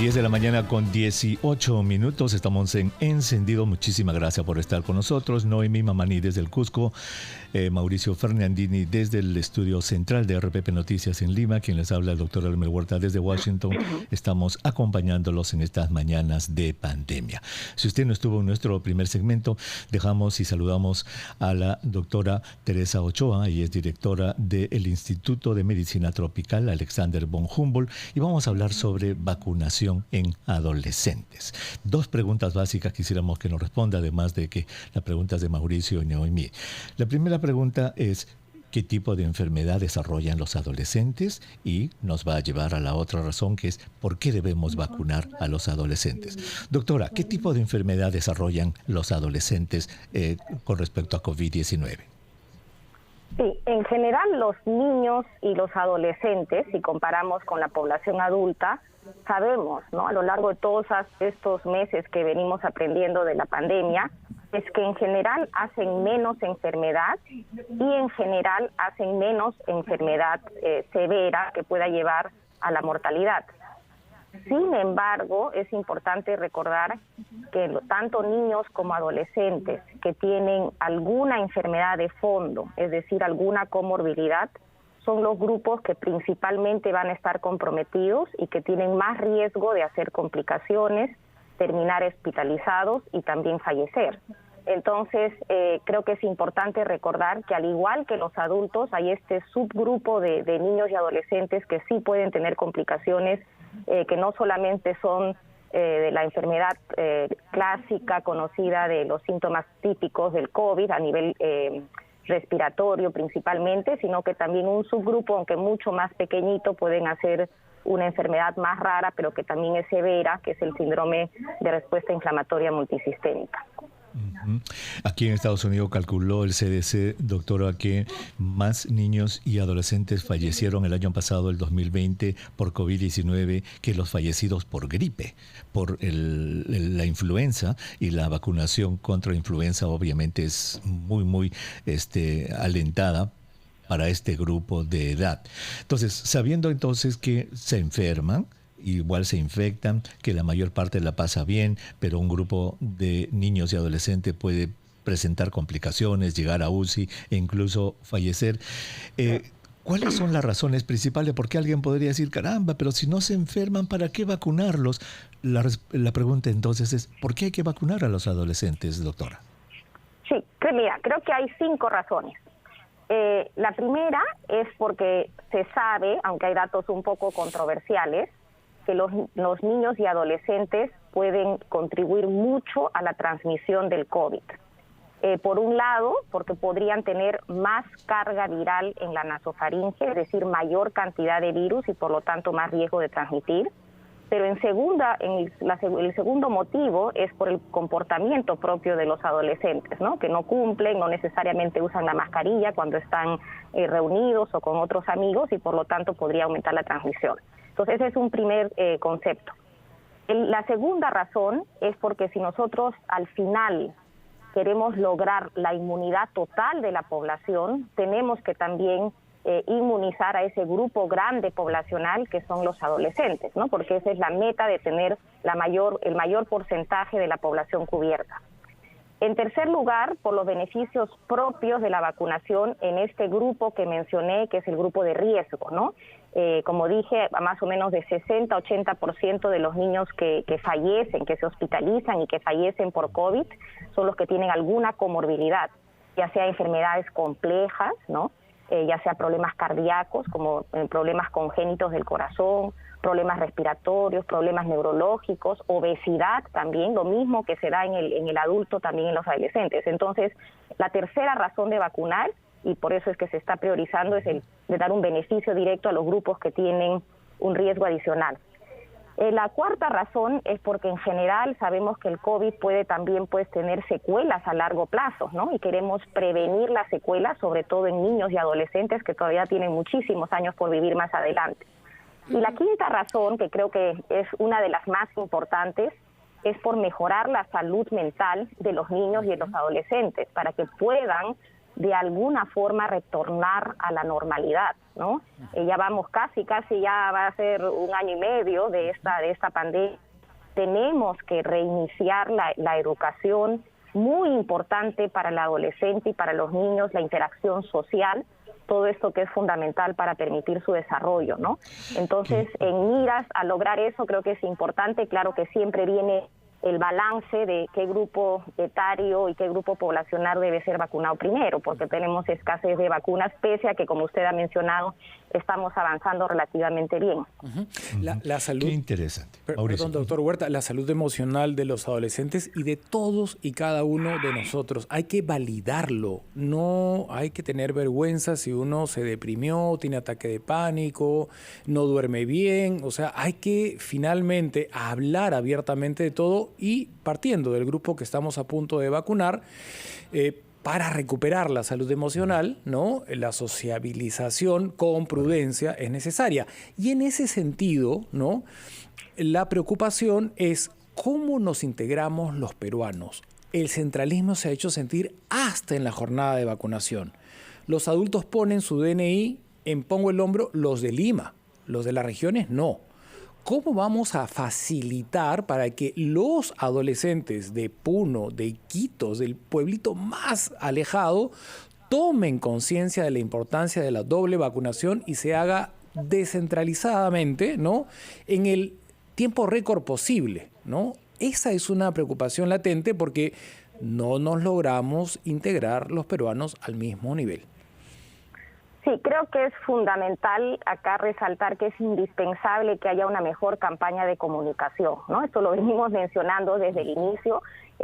10 de la mañana con 18 minutos, estamos en Encendido. Muchísimas gracias por estar con nosotros. Noemi Mamani desde el Cusco, Mauricio Fernandini desde el estudio central de RPP Noticias en Lima, quien les habla el doctor Elmer Huerta desde Washington. Estamos acompañándolos en estas mañanas de pandemia. Si usted no estuvo en nuestro primer segmento, dejamos y saludamos a la doctora Teresa Ochoa, ella es directora del Instituto de Medicina Tropical Alexander von Humboldt, y vamos a hablar sobre vacunación en adolescentes. Dos preguntas básicas quisiéramos que nos responda, además de que las preguntas de Mauricio y Noemí. La primera pregunta es: ¿qué tipo de enfermedad desarrollan los adolescentes? Y nos va a llevar a la otra razón, que es ¿por qué debemos vacunar a los adolescentes? Doctora, ¿qué tipo de enfermedad desarrollan los adolescentes con respecto a COVID-19? Sí, en general los niños y los adolescentes, si comparamos con la población adulta, sabemos, ¿no?, a lo largo de todos estos meses que venimos aprendiendo de la pandemia, es que en general hacen menos enfermedad y en general hacen menos enfermedad severa que pueda llevar a la mortalidad. Sin embargo, es importante recordar que tanto niños como adolescentes que tienen alguna enfermedad de fondo, es decir, alguna comorbilidad, son los grupos que principalmente van a estar comprometidos y que tienen más riesgo de hacer complicaciones, terminar hospitalizados y también fallecer. Entonces, creo que es importante recordar que al igual que los adultos, hay este subgrupo de niños y adolescentes que sí pueden tener complicaciones que no solamente son de la enfermedad clásica conocida de los síntomas típicos del COVID a nivel respiratorio principalmente, sino que también un subgrupo, aunque mucho más pequeñito, pueden hacer una enfermedad más rara, pero que también es severa, que es el síndrome de respuesta inflamatoria multisistémica. Aquí en Estados Unidos calculó el CDC, doctora, que más niños y adolescentes fallecieron el año pasado, el 2020, por COVID-19 que los fallecidos por gripe, por la influenza, y la vacunación contra influenza obviamente es muy alentada para este grupo de edad. Entonces, sabiendo entonces que se enferman, igual se infectan, que la mayor parte la pasa bien, pero un grupo de niños y adolescentes puede presentar complicaciones, llegar a UCI e incluso fallecer. ¿Cuáles son las razones principales? Porque alguien podría decir, caramba, pero si no se enferman, ¿para qué vacunarlos? La pregunta entonces es, ¿por qué hay que vacunar a los adolescentes, doctora? Sí, mira, creo que hay 5 razones. La primera es porque se sabe, aunque hay datos un poco controversiales, que los niños y adolescentes pueden contribuir mucho a la transmisión del COVID. Por un lado, porque podrían tener más carga viral en la nasofaringe, es decir, mayor cantidad de virus y por lo tanto más riesgo de transmitir. Pero el segundo motivo es por el comportamiento propio de los adolescentes, ¿no?, que no cumplen, no necesariamente usan la mascarilla cuando están reunidos o con otros amigos y por lo tanto podría aumentar la transmisión. Entonces ese es un primer concepto. La segunda razón es porque si nosotros al final queremos lograr la inmunidad total de la población, tenemos que también inmunizar a ese grupo grande poblacional que son los adolescentes, ¿no?, porque esa es la meta de tener el mayor porcentaje de la población cubierta. En tercer lugar, por los beneficios propios de la vacunación en este grupo que mencioné, que es el grupo de riesgo, ¿no? Como dije, más o menos de 60-80% de los niños que fallecen, que se hospitalizan y que fallecen por COVID, son los que tienen alguna comorbilidad, ya sea enfermedades complejas, ¿no?, ya sea problemas cardíacos, como problemas congénitos del corazón, problemas respiratorios, problemas neurológicos, obesidad también, lo mismo que se da en el adulto, también en los adolescentes. Entonces, la tercera razón de vacunar, y por eso es que se está priorizando, es el de dar un beneficio directo a los grupos que tienen un riesgo adicional. La cuarta razón es porque en general sabemos que el COVID puede también tener secuelas a largo plazo, ¿no? Y queremos prevenir las secuelas, sobre todo en niños y adolescentes que todavía tienen muchísimos años por vivir más adelante. Y la quinta razón, que creo que es una de las más importantes, es por mejorar la salud mental de los niños y de los adolescentes, para que puedan de alguna forma retornar a la normalidad, ¿no? Ya vamos casi ya va a ser 1 año y medio de esta pandemia. Tenemos que reiniciar la educación, muy importante para el adolescente y para los niños, la interacción social, todo esto que es fundamental para permitir su desarrollo, ¿no? Entonces, en miras a lograr eso, creo que es importante. Claro que siempre viene el balance de qué grupo etario y qué grupo poblacional debe ser vacunado primero, porque tenemos escasez de vacunas, pese a que, como usted ha mencionado, estamos avanzando relativamente bien. La salud, qué interesante. Perdón, doctor Huerta, la salud emocional de los adolescentes y de todos y cada uno de nosotros, hay que validarlo, no hay que tener vergüenza si uno se deprimió, tiene ataque de pánico, no duerme bien, o sea, hay que finalmente hablar abiertamente de todo y partiendo del grupo que estamos a punto de vacunar, para recuperar la salud emocional, ¿no? La sociabilización con prudencia es necesaria. Y en ese sentido, ¿no? La preocupación es cómo nos integramos los peruanos. El centralismo se ha hecho sentir hasta en la jornada de vacunación. Los adultos ponen su DNI en pongo el hombro, los de Lima, los de las regiones no. ¿Cómo vamos a facilitar para que los adolescentes de Puno, de Iquitos, del pueblito más alejado, tomen conciencia de la importancia de la doble vacunación y se haga descentralizadamente, ¿no? En el tiempo récord posible, ¿no? Esa es una preocupación latente porque no nos logramos integrar los peruanos al mismo nivel. Sí, creo que es fundamental acá resaltar que es indispensable que haya una mejor campaña de comunicación, ¿no? Esto lo venimos mencionando desde el inicio.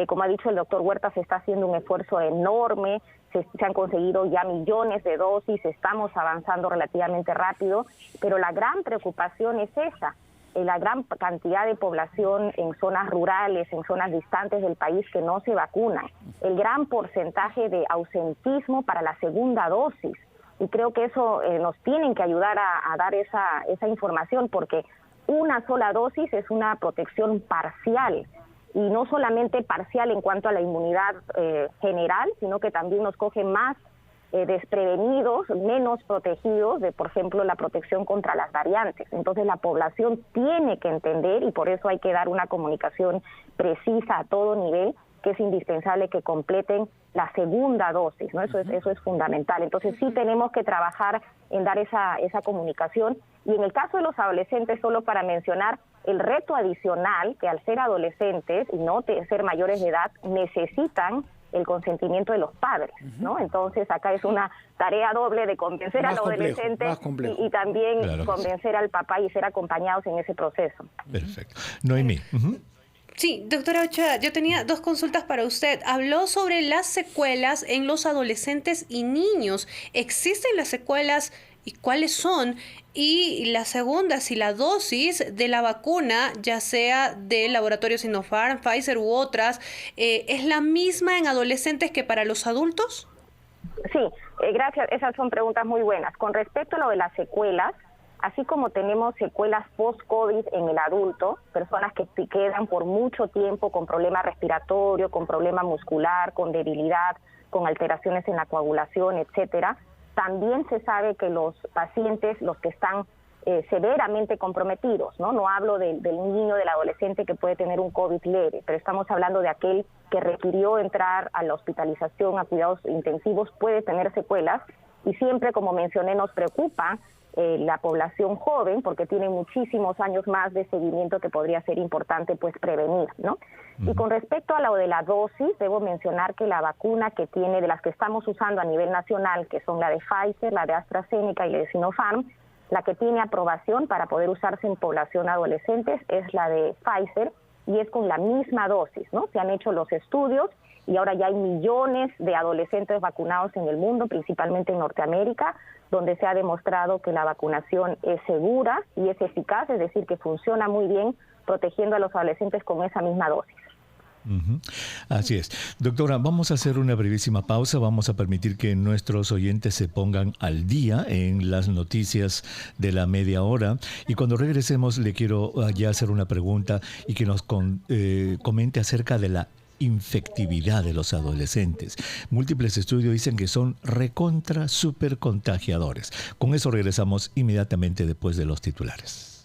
Como ha dicho el doctor Huerta, se está haciendo un esfuerzo enorme, se han conseguido ya millones de dosis, estamos avanzando relativamente rápido, pero la gran preocupación es esa, la gran cantidad de población en zonas rurales, en zonas distantes del país que no se vacunan, el gran porcentaje de ausentismo para la segunda dosis. Y creo que eso nos tienen que ayudar a dar esa información, porque una sola dosis es una protección parcial, y no solamente parcial en cuanto a la inmunidad general, sino que también nos coge más desprevenidos, menos protegidos de, por ejemplo, la protección contra las variantes. Entonces la población tiene que entender, y por eso hay que dar una comunicación precisa a todo nivel, que es indispensable que completen la segunda dosis, ¿no? Eso es fundamental. Entonces sí tenemos que trabajar en dar esa comunicación. Y en el caso de los adolescentes, solo para mencionar, el reto adicional, que al ser adolescentes y no ser mayores de edad, necesitan el consentimiento de los padres, ¿no? Entonces acá es una tarea doble de convencer al adolescente y también convencer al papá y ser acompañados en ese proceso. Perfecto. Noemí. Sí, doctora Ochoa, yo tenía 2 consultas para usted. Habló sobre las secuelas en los adolescentes y niños. ¿Existen las secuelas y cuáles son? Y la segunda, si la dosis de la vacuna, ya sea del laboratorio Sinopharm, Pfizer u otras, ¿es la misma en adolescentes que para los adultos? Sí, gracias. Esas son preguntas muy buenas. Con respecto a lo de las secuelas, así como tenemos secuelas post-COVID en el adulto, personas que quedan por mucho tiempo con problema respiratorio, con problema muscular, con debilidad, con alteraciones en la coagulación, etcétera, también se sabe que los pacientes, los que están severamente comprometidos, no hablo del niño, del adolescente que puede tener un COVID leve, pero estamos hablando de aquel que requirió entrar a la hospitalización, a cuidados intensivos, puede tener secuelas, y siempre, como mencioné, nos preocupa la población joven, porque tiene muchísimos años más de seguimiento que podría ser importante pues prevenir, ¿no? Y con respecto a lo de la dosis, debo mencionar que la vacuna que tiene, de las que estamos usando a nivel nacional, que son la de Pfizer, la de AstraZeneca y la de Sinopharm, la que tiene aprobación para poder usarse en población adolescentes es la de Pfizer, y es con la misma dosis, ¿no? Se han hecho los estudios y ahora ya hay millones de adolescentes vacunados en el mundo, principalmente en Norteamérica, donde se ha demostrado que la vacunación es segura y es eficaz, es decir, que funciona muy bien protegiendo a los adolescentes con esa misma dosis. Así es. Doctora, vamos a hacer una brevísima pausa. Vamos a permitir que nuestros oyentes se pongan al día en las noticias de la media hora. Y cuando regresemos, le quiero ya hacer una pregunta y que nos comente acerca de la infectividad de los adolescentes. Múltiples estudios dicen que son recontra super contagiadores. Con eso regresamos inmediatamente después de los titulares.